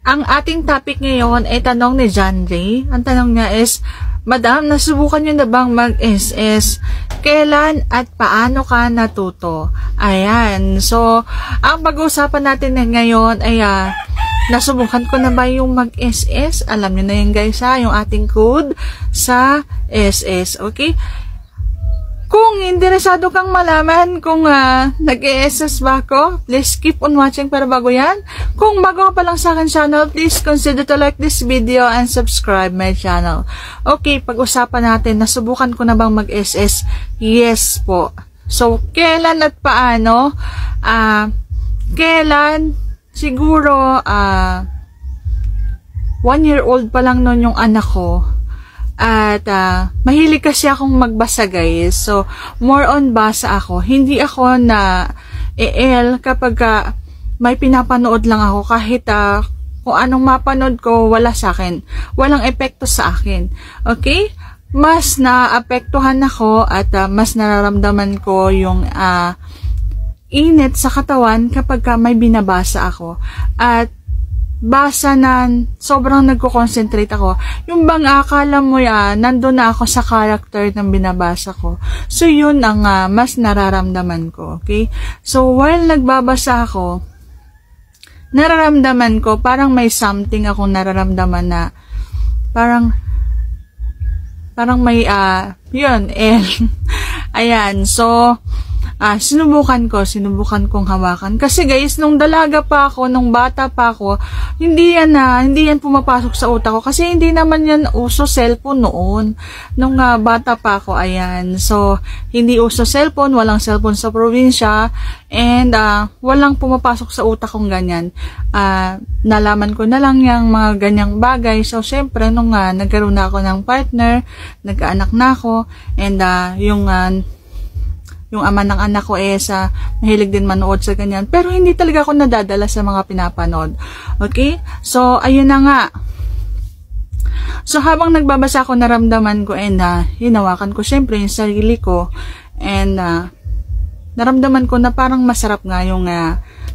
Ang ating topic ngayon ay tanong ni John Ray. Ang tanong niya is, Madam, nasubukan niyo na bang mag-SS? Kailan at paano ka natuto? Ayan. So, ang pag-uusapan natin ngayon ay nasubukan ko na ba yung mag-SS? Alam niyo na yun guys yung ating code sa SS. Okay? Kung interesado kang malaman kung nag-SS ba ako, please keep on watching para bago yan. Kung bago ka pa lang sa akin channel, please consider to like this video and subscribe my channel. Okay, pag-usapan natin, nasubukan ko na bang mag-SS? Yes po. So, kailan at paano? Kailan? Siguro, 1-year-old pa lang nun yung anak ko. At mahilig kasi akong magbasa guys. So, more on basa ako. Hindi ako na kapag may pinapanood lang ako. Kahit kung anong mapanood ko, wala sa akin. Walang epekto sa akin. Okay? Mas naapektuhan ako at mas nararamdaman ko yung init sa katawan kapag may binabasa ako. At basa na sobrang nagko-concentrate ako. Yung bang akala mo nandun na ako sa character ng binabasa ko. So, yun ang mas nararamdaman ko. Okay? So, while nagbabasa ako, nararamdaman ko, parang may something akong nararamdaman na parang may, yun, ayan. So, sinubukan kong hawakan. Kasi guys, nung dalaga pa ako, nung bata pa ako, hindi yan pumapasok sa utak ko. Kasi hindi naman yan uso cellphone noon. Nung bata pa ako, ayan. So, hindi uso cellphone, walang cellphone sa probinsya, and walang pumapasok sa utak kong ganyan. Nalaman ko na lang yung mga ganyang bagay. So, syempre, nung nagkaroon na ako ng partner, nagkaanak na ako, and yung ama ng anak ko mahilig din manood sa ganyan. Pero hindi talaga ako nadadala sa mga pinapanood. Okay? So, ayun na nga. So, habang nagbabasa ako, naramdaman ko and hinawakan ko syempre yung sarili ko. And naramdaman ko na parang masarap nga yung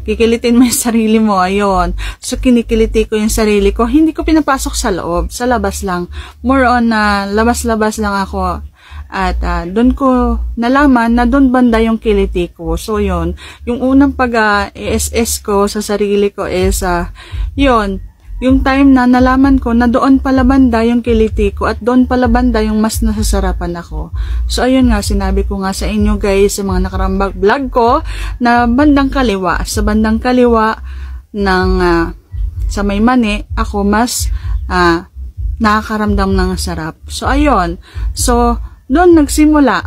kikilitin mo yung sarili mo. Ayun. So, kinikiliti ko yung sarili ko. Hindi ko pinapasok sa loob. Sa labas lang. More on labas-labas lang ako. At doon ko nalaman na doon banda yung kiliti ko. So, yun. Yung unang pag-ESS ko sa sarili ko is, yun. Yung time na nalaman ko na doon pala banda yung kiliti ko at doon pala banda yung mas nasasarapan ako. So, ayun nga, sinabi ko nga sa inyo guys, sa mga nakarambag vlog ko, na bandang kaliwa. Sa bandang kaliwa ng sa may mani, ako mas nakakaramdam ng sarap. So, ayun. So, doon nagsimula.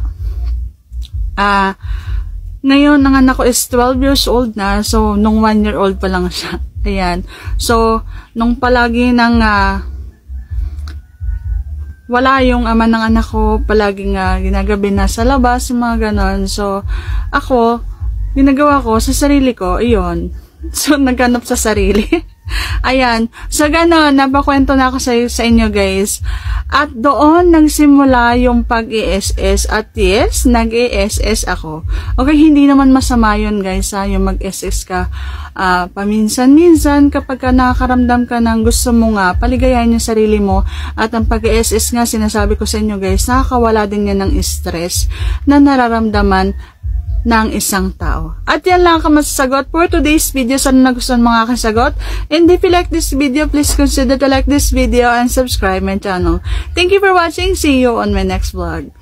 Ngayon, ang anak ko is 12 years old na. So, nung 1-year-old pa lang siya. Ayan. So, nung palagi nang wala yung ama ng anak ko, palaging ginagabi na sa labas, mga ganon. So, ako, ginagawa ko sa sarili ko, iyon. So, naghanap sa sarili. Ayan. So, gano'n, napakwento na ako sa inyo, guys. At doon, nagsimula yung pag-ESS. At yes, nag-ESS ako. Okay, hindi naman masama yun, guys, yung mag-ESS ka. Paminsan-minsan, kapag nakakaramdam ka ng gusto mo paligayahin yung sarili mo. At ang pag-ESS nga, sinasabi ko sa inyo, guys, nakakawala din yan ng stress na nararamdaman ng isang tao. At yan lang ang masasagot for today's video. Sana nagustuhan mga kasagot. And if you like this video, please consider to like this video and subscribe my channel. Thank you for watching. See you on my next vlog.